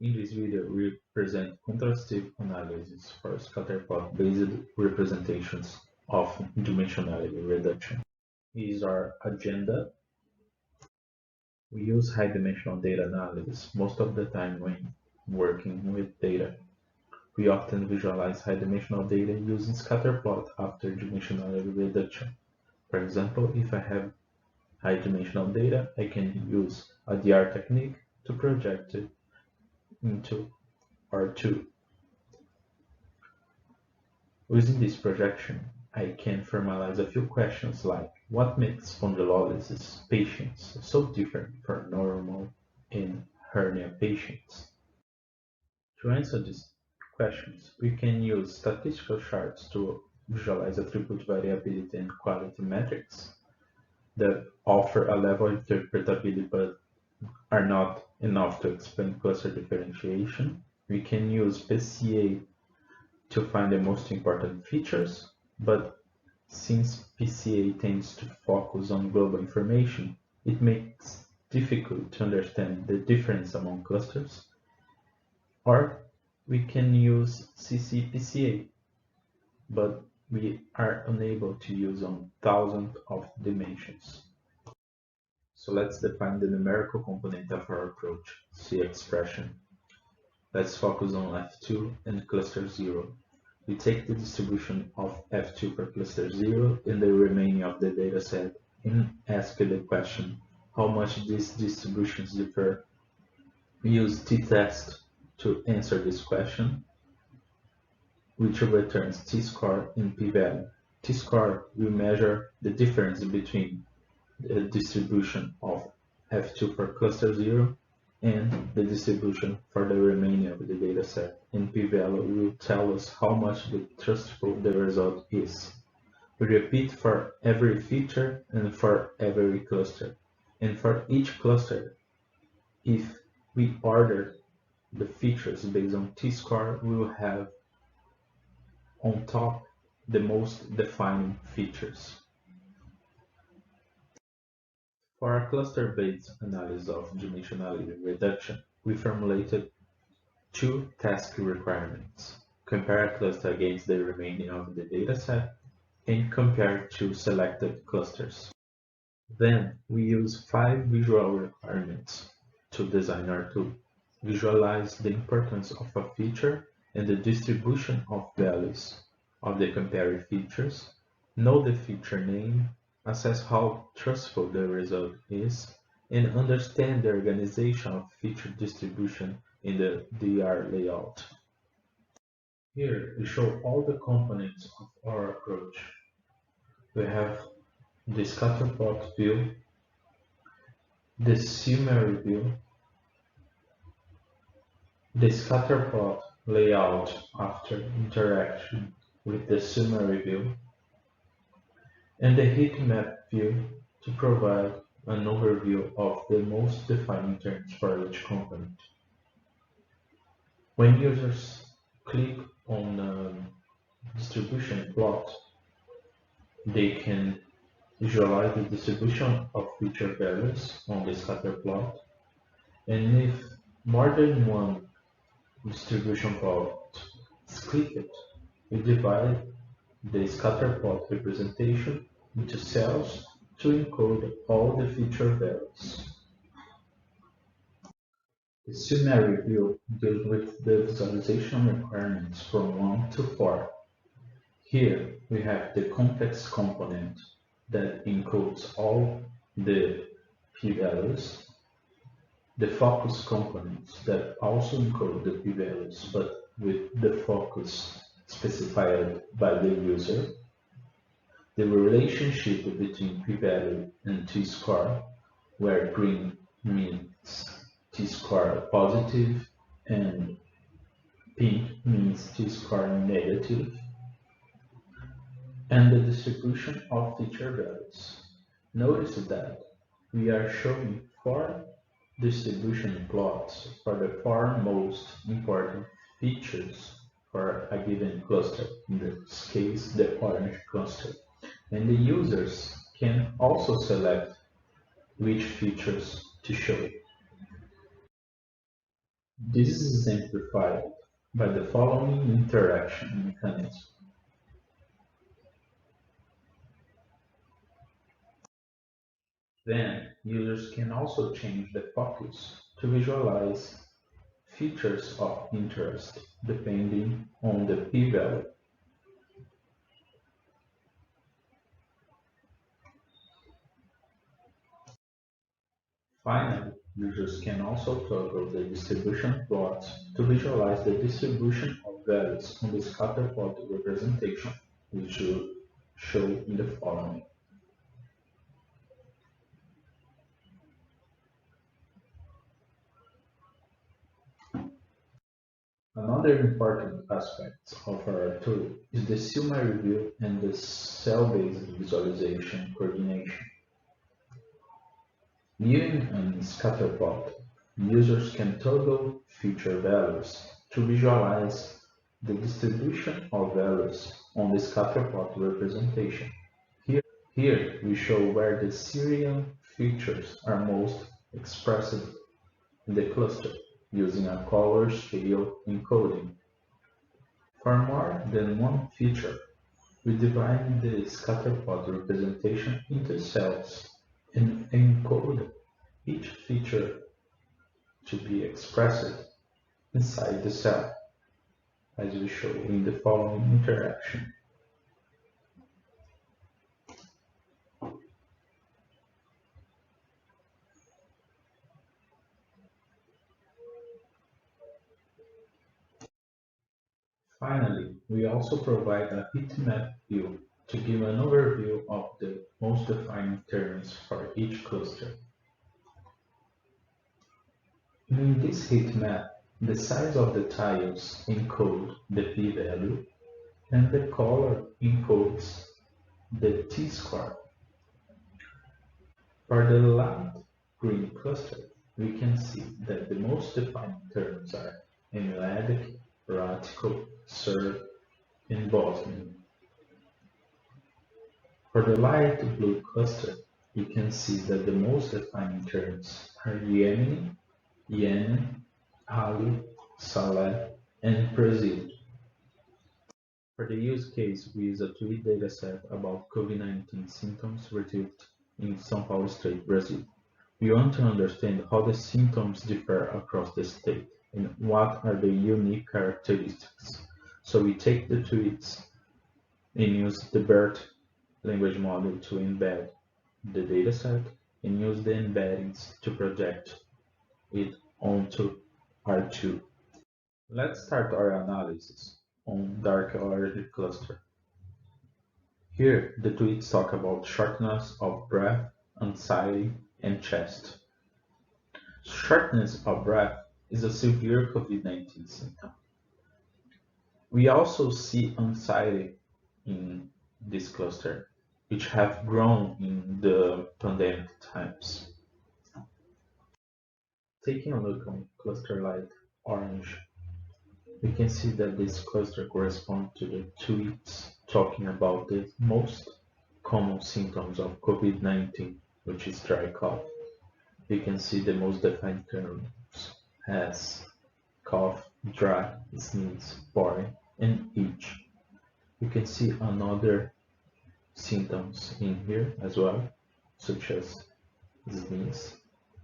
In this video, we present contrastive analysis for scatterplot-based representations of dimensionality reduction. Here is our agenda. We use high-dimensional data analysis most of the time when working with data. We often visualize high-dimensional data using scatterplot after dimensionality reduction. For example, if I have high-dimensional data, I can use a DR technique to project it into R2. Using this projection, I can formalize a few questions like what makes spondylolysis patients so different from normal and hernia patients? To answer these questions, we can use statistical charts to visualize attribute variability and quality metrics that offer a level of interpretability but are not enough to explain cluster differentiation. We can use PCA to find the most important features, but since PCA tends to focus on global information, it makes it difficult to understand the difference among clusters. Or we can use CCPCA, but we are unable to use on thousands of dimensions. So let's define the numerical component of our approach, C expression. Let's focus on F2 and cluster 0. We take the distribution of F2 for cluster 0 and the remaining of the dataset and ask the question how much these distributions differ. We use t-test to answer this question, which returns t-score and p-value. T-score will measure the difference between the distribution of F2 for cluster 0 and the distribution for the remaining of the dataset, and p-value will tell us how much trustful the result is. We repeat for every feature and for every cluster, and for each cluster, if we order the features based on t-score, we will have on top the most defining features. For our cluster-based analysis of dimensionality reduction, we formulated two task requirements: compare a cluster against the remaining of the dataset and compare two selected clusters. Then we use 5 visual requirements to design our tool. Visualize the importance of a feature and the distribution of values of the compared features, know the feature name, assess how trustful the result is, and understand the organization of feature distribution in the DR layout. Here we show all the components of our approach. We have the scatterplot view, the summary view, the scatterplot layout after interaction with the summary view, and the heat map view to provide an overview of the most defining terms for each component. When users click on distribution plot, they can visualize the distribution of feature values on the scatter plot, and if more than one distribution plot is clicked, we divide the scatter plot representation into cells to encode all the feature values. The summary view deals with the visualization requirements from 1 to 4. Here we have the context component that encodes all the p-values, the focus components that also encode the p-values but with the focus specified by the user, the relationship between p-value and t-score, where green means t-score positive and pink means t-score negative, and the distribution of feature values. Notice that we are showing 4 distribution plots for the 4 most important features for a given cluster, in this case the orange cluster, and the users can also select which features to show. This is exemplified by the following interaction mechanism. Then, users can also change the focus to visualize features of interest depending on the p-value. Finally, users can also toggle the distribution plot to visualize the distribution of values on the scatterplot representation, which will show in the following. Another important aspect of our tool is the SILMA review and the cell-based visualization coordination. Using a scatterplot, users can toggle feature values to visualize the distribution of values on the scatterplot representation. Here we show where the Syrian features are most expressed in the cluster using a color scale encoding. For more than one feature, we divide the scatterplot representation into cells and encode each feature to be expressed inside the cell, as we show in the following interaction. Finally, we also provide a heatmap view to give an overview of the most defined terms for each cluster. In this heatmap, the size of the tiles encode the p-value and the color encodes the t-score. For the light green cluster, we can see that the most defined terms are Eneladic, Ratical, Serb, and Bosnian. For the light blue cluster, you can see that the most defined terms are Yemeni, Yemen, Ali, Saleh, and Brazil. For the use case, we use a tweet dataset about COVID-19 symptoms retrieved in São Paulo State, Brazil. We want to understand how the symptoms differ across the state and what are the unique characteristics. So we take the tweets and use the BERT language model to embed the dataset and use the embeddings to project it onto R2. Let's start our analysis on dark allergic cluster. Here, the tweets talk about shortness of breath, anxiety, and chest. Shortness of breath is a severe COVID-19 symptom. We also see anxiety in this cluster, which have grown in the pandemic times. Taking a look on cluster light orange, we can see that this cluster corresponds to the tweets talking about the most common symptoms of COVID-19, which is dry cough. We can see the most defined terms as cough, dry, sneeze, boring, and itch. You can see another symptoms in here as well, such as sneeze,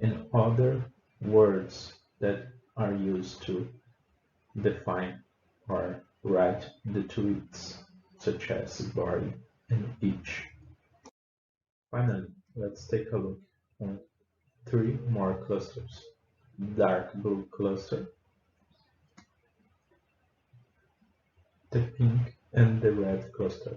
and other words that are used to define or write the tweets, such as boring and itch. Finally, let's take a look on three more clusters. Dark blue cluster, the pink and the red cluster.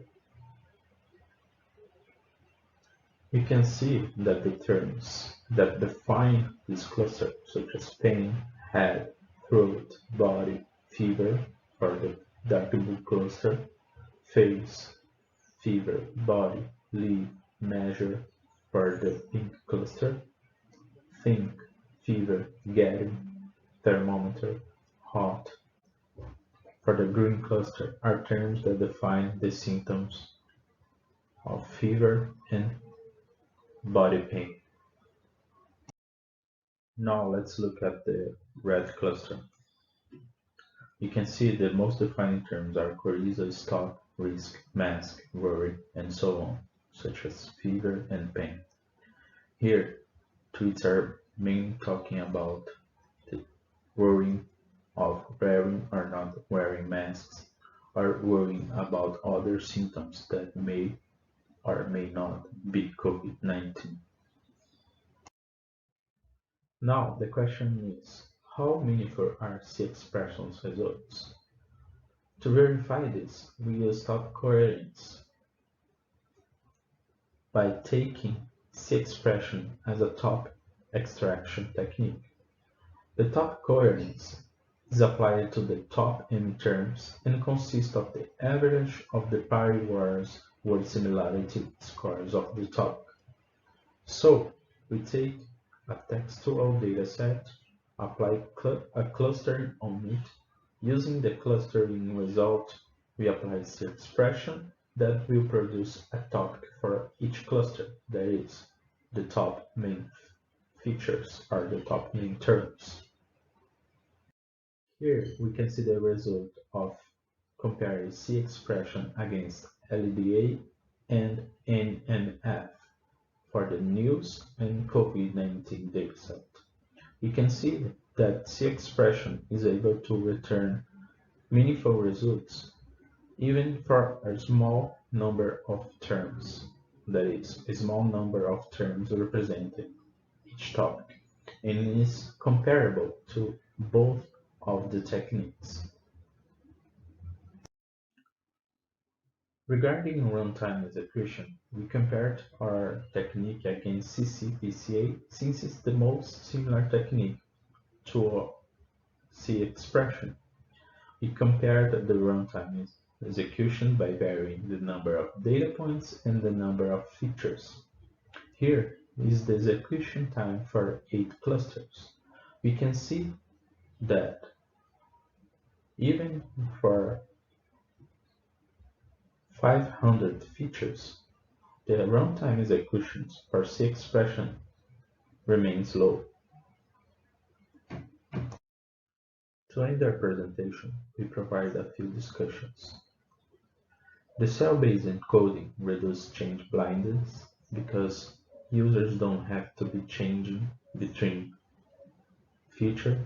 We can see that the terms that define this cluster, such as pain, head, throat, body, fever for the dark blue cluster, face, fever, body, leave, measure for the pink cluster, think, fever, getting, thermometer, hot for the green cluster are terms that define the symptoms of fever and body pain. Now let's look at the red cluster. You can see the most defining terms are coryza, stop, risk, mask, worry, and so on, such as fever and pain. Here, tweets are mainly talking about the worrying of wearing or not wearing masks, or worrying about other symptoms that may or may not be COVID-19. Now the question is, how meaningful are C expressions results? To verify this, we use top coherence by taking C expression as a top extraction technique. The top coherence is applied to the top M terms and consists of the average of the pari-wise word similarity scores of the topic. So, we take a textual dataset, apply a clustering on it. Using the clustering result, we apply the expression that will produce a topic for each cluster, that is, the top main features are the top main terms. Here we can see the result of comparing C expression against LDA and NMF for the news and COVID-19 dataset. We can see that C expression is able to return meaningful results even for a small number of terms, that is, a small number of terms representing each topic, and is comparable to both of the techniques. Regarding runtime execution, we compared our technique against CC-PCA since it's the most similar technique to C expression. We compared the runtime execution by varying the number of data points and the number of features. Here is the execution time for 8 clusters. We can see that even for 500 features, the runtime executions for C expression remains low. To end our presentation, we provide a few discussions. The cell-based encoding reduces change blindness because users don't have to be changing between features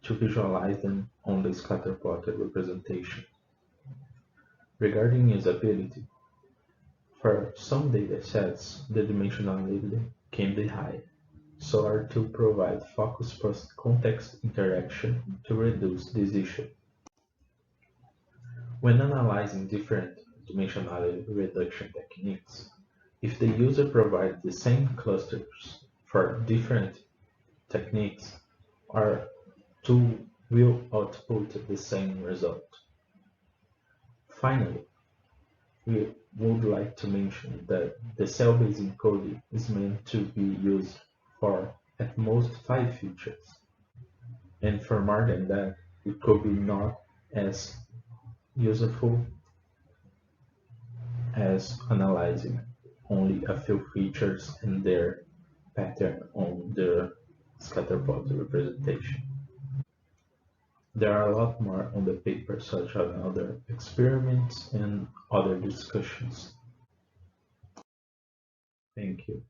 to visualize them on the scatterplotted representation. Regarding usability, for some datasets, the dimensionality can be high, so are to provide focus post-context interaction to reduce this issue. When analyzing different dimensionality reduction techniques, if the user provides the same clusters for different techniques, our tool will output the same result. Finally, we would like to mention that the cell-based encoding is meant to be used for at most 5 features, and for more than that, it could be not as useful as analyzing only a few features and their pattern on the scatterplot representation. There are a lot more on the paper, such as other experiments and other discussions. Thank you.